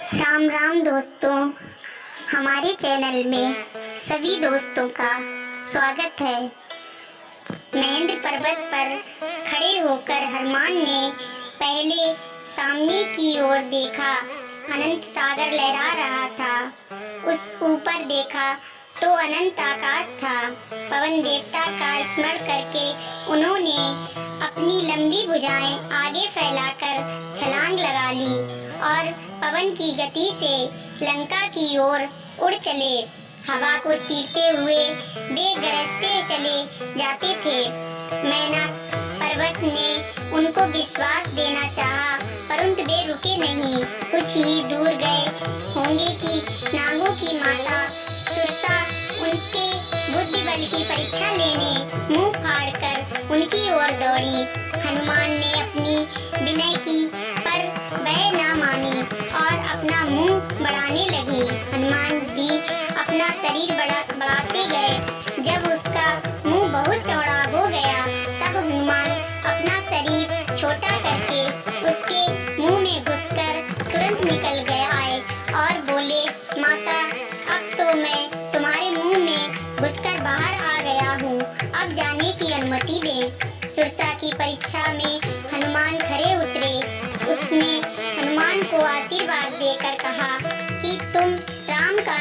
राम राम दोस्तों, हमारे चैनल में सभी दोस्तों का स्वागत है। महेंद्र पर्वत पर खड़े होकर हनुमान ने पहले सामने की ओर देखा। अनंत सागर लहरा रहा था। उस ऊपर देखा तो अनंत आकाश था। पवन देवता का स्मरण करके उन्होंने अपनी लंबी भुजाएं आगे फैलाकर छलांग लगा ली और पवन की गति से लंका की ओर उड़ चले। हवा को चीरते हुए वे गरजते चले जाते थे। मैनाक पर्वत ने उनको विश्वास देना चाहा, परंतु वे रुके नहीं। कुछ ही दूर गए होंगे कि नागों की माता सुरसा उनके बुद्धि बल की परीक्षा लेने मुंह फाड़कर उनकी ओर दौड़ी। हनुमान ने अपनी विनय की, पर वह ना मानी और अपना मुंह बढ़ाने लगी। हनुमान भी अपना शरीर बढ़ाते गए। जब उसका मुंह बहुत चौड़ा हो गया, तब हनुमान अपना शरीर छोटा करके उसके मुंह में घुसकर तुरंत निकल गए आए और बोले, माता, अब तो मैं तुम्हारे मुंह में घुसकर बाहर आ गया हूँ। अब जाने की अनुमति दें। सुरसा की परीक्षा में हनुमान खरे उतरे। उसने हनुमान को आशीर्वाद देकर कहा कि तुम राम का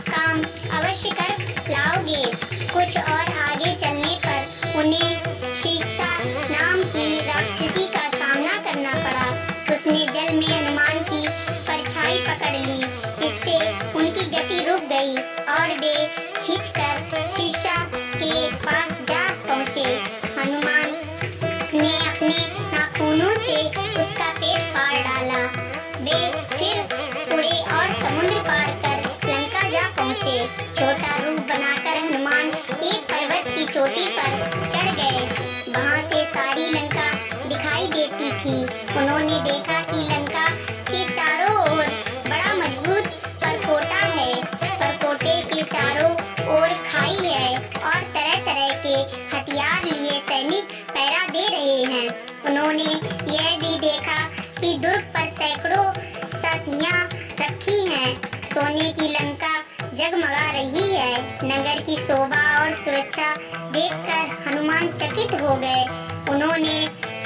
काम अवश्य कर लाओगे। कुछ और आगे चलने पर उन्हें शिक्षा नाम की राक्षसी का सामना करना पड़ा। उसने जल में हनुमान की परछाई पकड़ ली। इससे उनकी गति रुक गई और वे खींचकर शीशा के पास जा पहुंचे। हनुमान ने अपने नाखूनों से उसका पेट फाड़ डाला। वे फिर उड़े और समुद्र पार कर लंका जा पहुंचे। छोटा रूप बनाकर हनुमान एक पर्वत की चोटी पर चढ़ गए। वहां से सारी लंका दिखाई देती थी। उन्होंने देखा कि लंका के चारों ओर बड़ा मजबूत परकोटा है। परकोटे के चारों ओर खाई है और तरह तरह के हथियार लिए सैनिक पहरा दे रहे हैं। उन्होंने यह भी देखा कि दुर्ग पर सैकड़ों सतियां रखी हैं। सोने की लंका जगमगा रही है। नगर की शोभा और सुरक्षा देखकर हनुमान चकित हो गए। उन्होंने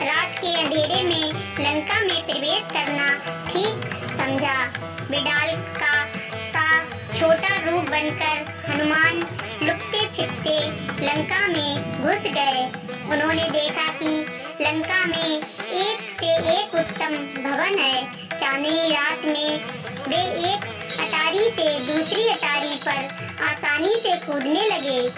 रात के अंधेरे में लंका में प्रवेश करना ठीक समझा। बिडाल का सा छोटा रूप बनकर हनुमान लुकते छिपते लंका में घुस गए। उन्होंने देखा कि लंका में एक से एक उत्तम भवन है। चांदनी रात में वे एक अटारी से दूसरी अटारी पर आसानी से कूदने लगे।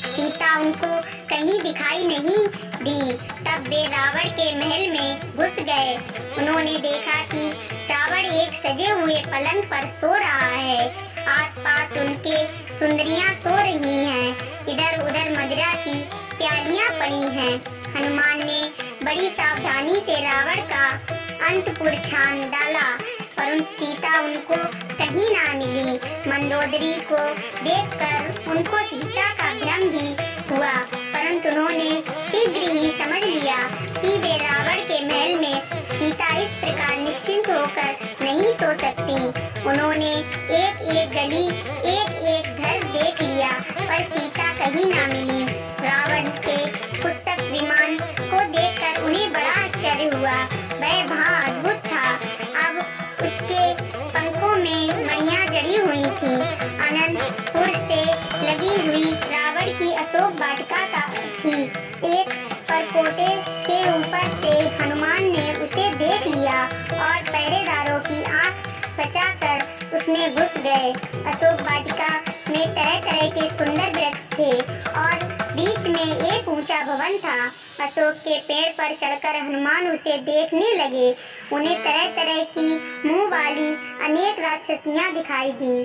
सीता उनको कहीं दिखाई नहीं दी। तब वे रावण के महल में घुस गए। उन्होंने देखा कि रावण एक सजे हुए पलंग पर सो रहा है। आसपास उनके सुंदरियां सो रही हैं। इधर उधर मदिरा की प्यालियां पड़ी हैं। हनुमान ने बड़ी सावधानी से रावण का अंतपुर छान डाला, परंतु सीता उनको कहीं ना मिली। मंदोदरी को देखकर उनको सीता का भ्रम भी हुआ, परंतु उन्होंने शीघ्र ही समझ लिया कि वे रावण के महल में सीता इस प्रकार निश्चिंत होकर नहीं सो सकती। उन्होंने एक एक गली, एक एक घर देख लिया, पर सीता कहीं ना मिली। रावण के पुस्तक विमान को देखकर उन्हें बड़ा आश्चर्य हुआ। वह वहाँ अद्भुत था। अब उसके पंखों में मणियां जड़ी हुई थी। अनंतपुर से लगी हुई रावण की अशोक वाटिका का थी। एक परकोटे के ऊपर से हनुमान ने उसे देख लिया और पहरेदारों की आंख बचाकर उसमें घुस गए। अशोक वाटिका में तरह तरह के सुंदर वृक्ष थे और बीच में एक ऊंचा भवन था। अशोक के पेड़ पर चढ़कर हनुमान उसे देखने लगे। उन्हें तरह तरह की मुंह वाली अनेक राक्षसियां दिखाई दी।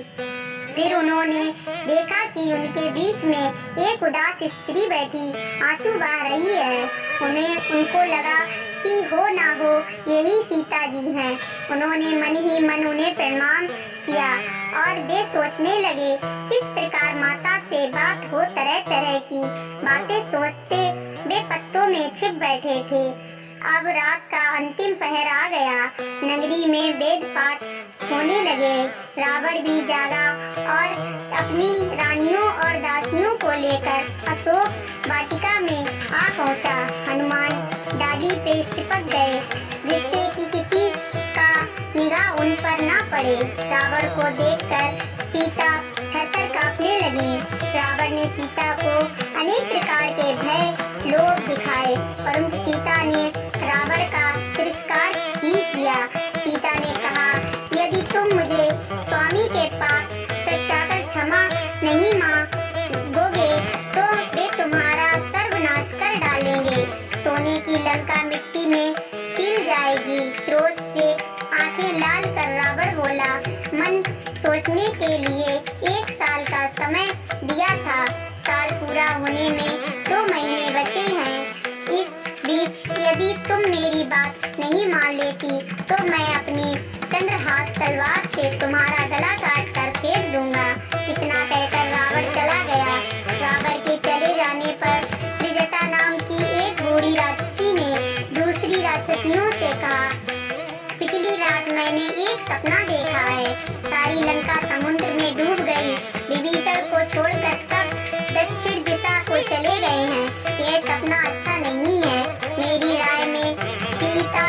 फिर उन्होंने देखा कि उनके बीच में एक उदास स्त्री बैठी आंसू बहा रही है। उनको लगा कि हो ना हो यही सीता जी हैं। उन्होंने मन ही मन उन्हें प्रणाम किया और वे सोचने लगे किस प्रकार माता से बात हो। तरह तरह की बातें सोचते वे पत्तों में छिप बैठे थे। अब रात का अंतिम पहर आ गया। नगरी में वेद पाठ होने लगे। रावण भी जागा और अपनी रानियों और दासियों को लेकर अशोक वाटिका में आ पहुंचा। हनुमान डाली पे चिपक गए जिससे कि किसी का निगाह उन पर ना पड़े। रावण को देखकर सीता थरथर कांपने लगी। रावण ने सीता को अनेक प्रकार के भय लोभ दिखाए, परंतु सीता ने रावण का तिरस्कार ही किया। सीता ने कहा, यदि तुम मुझे स्वामी के पास पश्चात क्षमा नहीं मांगोगे तो वे तुम्हारा सर्वनाश कर डालेंगे। सोने की लंका मिट्टी में सिल जाएगी। क्रोध से आंखें लाल कर रावण बोला, मन सोचने के लिए 1 साल का समय दिया था। साल पूरा होने में 2 महीने बचे हैं। इस बीच यदि तुम मेरी बात नहीं मान लेती तो मैं अपनी चंद्रहास तलवार से तुम्हारा गला काट कर फेंक दूंगा। इतना कहकर रावण चला गया। रावण के चले जाने पर त्रिजटा नाम की एक बूढ़ी राक्षसी ने दूसरी राक्षसियों से कहा, पिछली रात मैंने एक सपना देखा है। सारी लंका समुद्र में डूब गई। विभीषण को छोड़कर सब दक्षिण दिशा को चले गए हैं। यह सपना अच्छा नहीं है। मेरी राय में सीता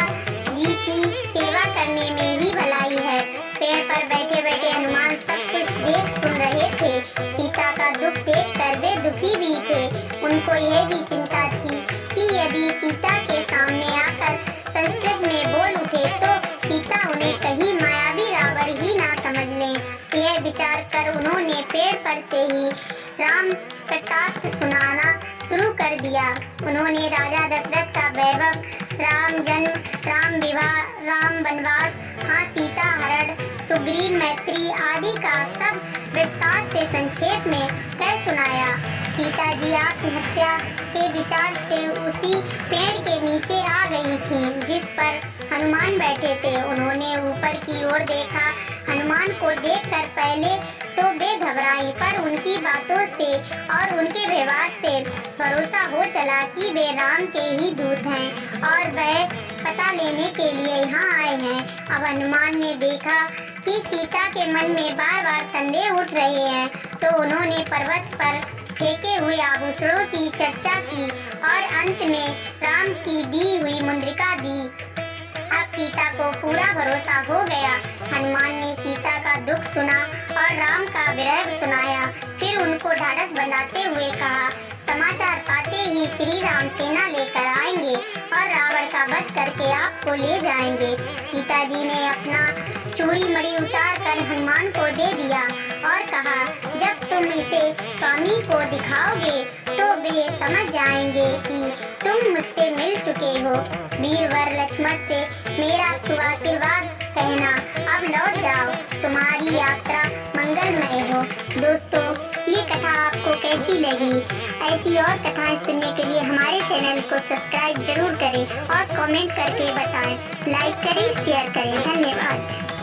जी की सेवा करने में ही भलाई है। पेड़ पर बैठे बैठे हनुमान सब कुछ देख सुन रहे थे। सीता का दुख देखकर वे दुखी भी थे। उनको यह भी चिंता थी कि यदि सीता के सामने आकर संस्कृत में बोल उठे तो सीता उन्हें कहीं मायावी रावण ही ना समझ लें। यह विचार कर उन्होंने पेड़ पर से ही राम प्रताप सुनाना शुरू कर दिया। उन्होंने राजा दशरथ का वैभव, राम जन्म, राम विवाह, राम वनवास, हाँ सीता हरण, सुग्रीव मैत्री आदि का सब विस्तार से संक्षेप में कह सुनाया। सीता जी आत्महत्या के विचार से उसी पेड़ के नीचे आ गई थी जिस पर हनुमान बैठे थे। उन्होंने ऊपर की ओर देखा। हनुमान को देखकर पहले तो वे घबराई, पर उनकी बातों से और उनके व्यवहार से भरोसा हो चला कि वे राम के ही दूत हैं और वह पता लेने के लिए यहाँ आए हैं। अब हनुमान ने देखा कि सीता के मन में बार बार संदेह उठ रहे हैं तो उन्होंने पर्वत पर फेंके हुए आभूषणों की चर्चा की और अंत में राम की दी हुई मुद्रिका दी। अब सीता को पूरा भरोसा हो गया। हनुमान ने सीता का दुख सुना और राम का विरह सुनाया। फिर उनको ढाढ़स बंधाते हुए कहा, समाचार पाते ही श्री राम सेना लेकर आएंगे और रावण का वध करके आपको ले जाएंगे। सीता जी ने अपना चूड़ी मणि उतार कर हनुमान को दे दिया और कहा, जब तुम इसे स्वामी को दिखाओगे तो वे समझ जाएंगे कि तुम मुझसे मिल चुके हो। वीरवर लक्ष्मण से मेरा शुभ आशीर्वाद कहना। अब लौट जाओ, तुम्हारी यात्रा मंगलमय हो। दोस्तों, ये कथा आपको कैसी लगी? ऐसी और कथाएं सुनने के लिए हमारे चैनल को सब्सक्राइब जरूर करें और कमेंट करके बताएं। लाइक करें, शेयर करें। धन्यवाद।